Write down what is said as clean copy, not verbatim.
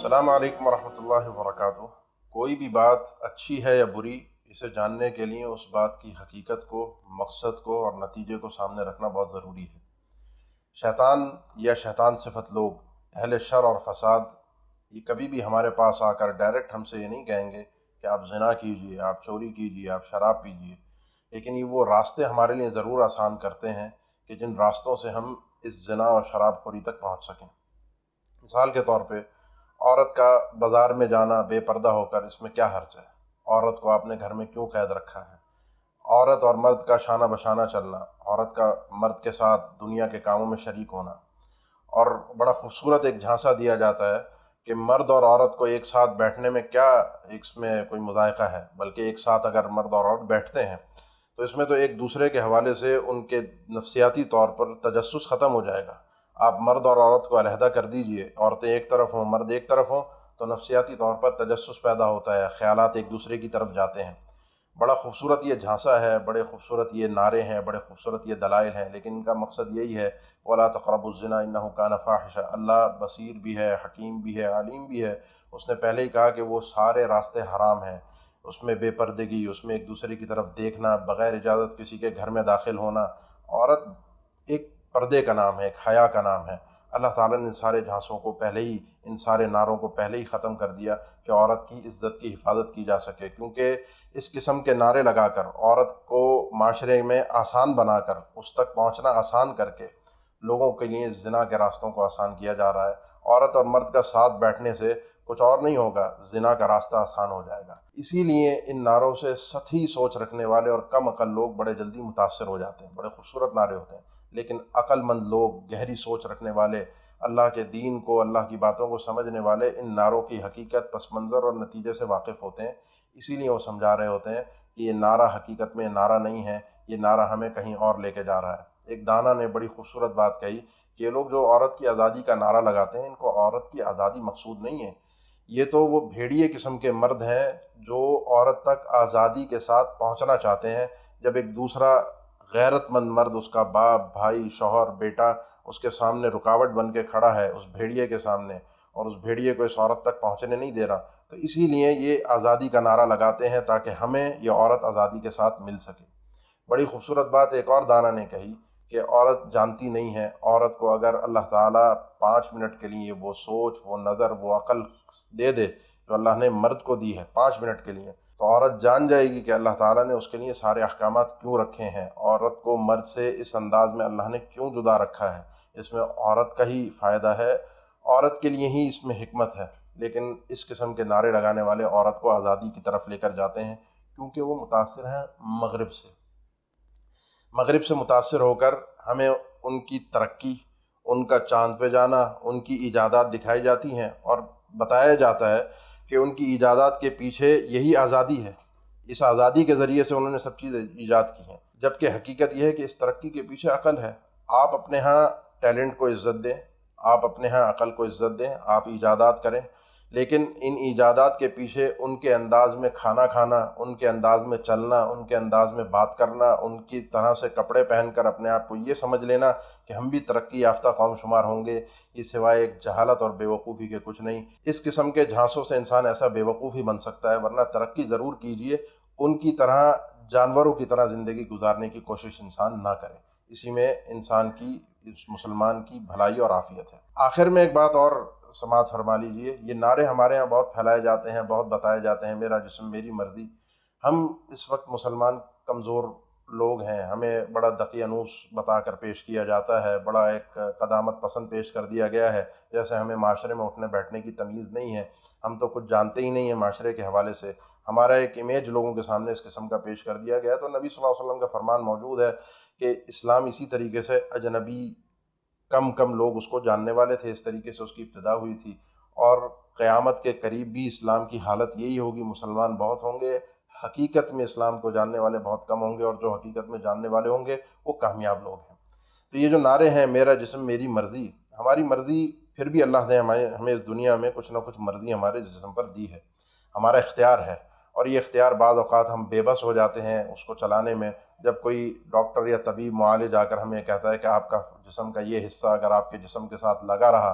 السلام علیکم ورحمۃ اللہ وبرکاتہ۔ کوئی بھی بات اچھی ہے یا بری، اسے جاننے کے لیے اس بات کی حقیقت کو، مقصد کو اور نتیجے کو سامنے رکھنا بہت ضروری ہے۔ شیطان یا شیطان صفت لوگ، اہل شر اور فساد، یہ کبھی بھی ہمارے پاس آ کر ڈائریکٹ ہم سے یہ نہیں کہیں گے کہ آپ زنا کیجئے، آپ چوری کیجئے، آپ شراب پیجئے، لیکن یہ وہ راستے ہمارے لیے ضرور آسان کرتے ہیں کہ جن راستوں سے ہم اس زنا اور شراب خوری تک پہنچ سکیں۔ مثال کے طور پہ، عورت کا بازار میں جانا بے پردہ ہو کر، اس میں کیا حرج ہے؟ عورت کو آپ نے گھر میں کیوں قید رکھا ہے؟ عورت اور مرد کا شانہ بشانہ چلنا، عورت کا مرد کے ساتھ دنیا کے کاموں میں شریک ہونا، اور بڑا خوبصورت ایک جھانسا دیا جاتا ہے کہ مرد اور عورت کو ایک ساتھ بیٹھنے میں کیا اس میں کوئی مذائقہ ہے، بلکہ ایک ساتھ اگر مرد اور عورت بیٹھتے ہیں تو اس میں تو ایک دوسرے کے حوالے سے ان کے نفسیاتی طور پر تجسس ختم ہو جائے گا۔ آپ مرد اور عورت کو علیحدہ کر دیجئے، عورتیں ایک طرف ہوں، مرد ایک طرف ہوں، تو نفسیاتی طور پر تجسس پیدا ہوتا ہے، خیالات ایک دوسرے کی طرف جاتے ہیں۔ بڑا خوبصورت یہ جھانسا ہے، بڑے خوبصورت یہ نعرے ہیں، بڑے خوبصورت یہ دلائل ہیں، لیکن ان کا مقصد یہی ہے وَلَا تَقْرَبُوا الزِّنَا إِنَّهُ كَانَ فَاحِشًا۔ اللہ بصیر بھی ہے، حکیم بھی ہے، علیم بھی ہے۔ اس نے پہلے ہی کہا کہ وہ سارے راستے حرام ہیں، اس میں بے پردگی، اس میں ایک دوسرے کی طرف دیکھنا، بغیر اجازت کسی کے گھر میں داخل ہونا۔ عورت ایک پردے کا نام ہے، ایک حیا کا نام ہے۔ اللہ تعالیٰ نے ان سارے جھانسوں کو پہلے ہی، ان سارے نعروں کو پہلے ہی ختم کر دیا کہ عورت کی عزت کی حفاظت کی جا سکے، کیونکہ اس قسم کے نعرے لگا کر، عورت کو معاشرے میں آسان بنا کر، اس تک پہنچنا آسان کر کے، لوگوں کے لیے زنا کے راستوں کو آسان کیا جا رہا ہے۔ عورت اور مرد کا ساتھ بیٹھنے سے کچھ اور نہیں ہوگا، زنا کا راستہ آسان ہو جائے گا۔ اسی لیے ان نعروں سے سطحی سوچ رکھنے والے اور کم عقل لوگ بڑے جلدی متاثر ہو جاتے ہیں۔ بڑے خوبصورت نعرے ہوتے ہیں، لیکن عقل مند لوگ، گہری سوچ رکھنے والے، اللہ کے دین کو، اللہ کی باتوں کو سمجھنے والے، ان نعروں کی حقیقت، پس منظر اور نتیجے سے واقف ہوتے ہیں۔ اسی لیے وہ سمجھا رہے ہوتے ہیں کہ یہ نعرہ حقیقت میں نعرہ نہیں ہے، یہ نعرہ ہمیں کہیں اور لے کے جا رہا ہے۔ ایک دانا نے بڑی خوبصورت بات کہی کہ یہ لوگ جو عورت کی آزادی کا نعرہ لگاتے ہیں، ان کو عورت کی آزادی مقصود نہیں ہے، یہ تو وہ بھیڑیے قسم کے مرد ہیں جو عورت تک آزادی کے ساتھ پہنچنا چاہتے ہیں۔ جب ایک دوسرا غیرت مند مرد، اس کا باپ، بھائی، شوہر، بیٹا، اس کے سامنے رکاوٹ بن کے کھڑا ہے، اس بھیڑیے کے سامنے، اور اس بھیڑیے کو اس عورت تک پہنچنے نہیں دے رہا، تو اسی لیے یہ آزادی کا نعرہ لگاتے ہیں تاکہ ہمیں یہ عورت آزادی کے ساتھ مل سکے۔ بڑی خوبصورت بات ایک اور دانا نے کہی کہ عورت جانتی نہیں ہے، عورت کو اگر اللہ تعالیٰ 5 منٹ کے لیے وہ سوچ، وہ نظر، وہ عقل دے دے جو اللہ نے مرد کو دی ہے 5 منٹ کے لیے، تو عورت جان جائے گی کہ اللہ تعالیٰ نے اس کے لیے سارے احکامات کیوں رکھے ہیں، عورت کو مرد سے اس انداز میں اللہ نے کیوں جدا رکھا ہے۔ اس میں عورت کا ہی فائدہ ہے، عورت کے لیے ہی اس میں حکمت ہے۔ لیکن اس قسم کے نعرے لگانے والے عورت کو آزادی کی طرف لے کر جاتے ہیں، کیونکہ وہ متاثر ہیں مغرب سے۔ مغرب سے متاثر ہو کر ہمیں ان کی ترقی، ان کا چاند پہ جانا، ان کی ایجادات دکھائی جاتی ہیں اور بتایا جاتا ہے کہ ان کی ایجادات کے پیچھے یہی آزادی ہے، اس آزادی کے ذریعے سے انہوں نے سب چیزیں ایجاد کی ہیں، جبکہ حقیقت یہ ہے کہ اس ترقی کے پیچھے عقل ہے۔ آپ اپنے ہاں ٹیلنٹ کو عزت دیں، آپ اپنے ہاں عقل کو عزت دیں، آپ ایجادات کریں، لیکن ان ایجادات کے پیچھے ان کے انداز میں کھانا کھانا، ان کے انداز میں چلنا، ان کے انداز میں بات کرنا، ان کی طرح سے کپڑے پہن کر اپنے آپ کو یہ سمجھ لینا کہ ہم بھی ترقی یافتہ قوم شمار ہوں گے، یہ سوائے ایک جہالت اور بے وقوفی کے کچھ نہیں۔ اس قسم کے جھانسوں سے انسان ایسا بے وقوف ہی بن سکتا ہے، ورنہ ترقی ضرور کیجئے، ان کی طرح، جانوروں کی طرح زندگی گزارنے کی کوشش انسان نہ کرے۔ اسی میں انسان کی، اس مسلمان کی بھلائی اور عافیت ہے۔ آخر میں ایک بات اور سماعت فرما لیجئے، یہ نعرے ہمارے ہاں بہت پھیلائے جاتے ہیں، بہت بتائے جاتے ہیں، میرا جسم میری مرضی۔ ہم اس وقت مسلمان کمزور لوگ ہیں، ہمیں بڑا دقیانوس بتا کر پیش کیا جاتا ہے، بڑا ایک قدامت پسند پیش کر دیا گیا ہے، جیسے ہمیں معاشرے میں اٹھنے بیٹھنے کی تمیز نہیں ہے، ہم تو کچھ جانتے ہی نہیں ہیں معاشرے کے حوالے سے۔ ہمارا ایک امیج لوگوں کے سامنے اس قسم کا پیش کر دیا گیا ہے۔ تو نبی صلی اللہ علیہ وسلم کا فرمان موجود ہے کہ اسلام اسی طریقے سے اجنبی کم لوگ اس کو جاننے والے تھے، اس طریقے سے اس کی ابتدا ہوئی تھی، اور قیامت کے قریب بھی اسلام کی حالت یہی ہوگی، مسلمان بہت ہوں گے، حقیقت میں اسلام کو جاننے والے بہت کم ہوں گے، اور جو حقیقت میں جاننے والے ہوں گے وہ کامیاب لوگ ہیں۔ تو یہ جو نعرے ہیں، میرا جسم میری مرضی، ہماری مرضی، پھر بھی اللہ نے ہمیں اس دنیا میں کچھ نہ کچھ مرضی ہمارے جسم پر دی ہے، ہمارا اختیار ہے، اور یہ اختیار بعض اوقات ہم بے بس ہو جاتے ہیں اس کو چلانے میں۔ جب کوئی ڈاکٹر یا طبیب معالج آ کر ہمیں کہتا ہے کہ آپ کا جسم کا یہ حصہ اگر آپ کے جسم کے ساتھ لگا رہا،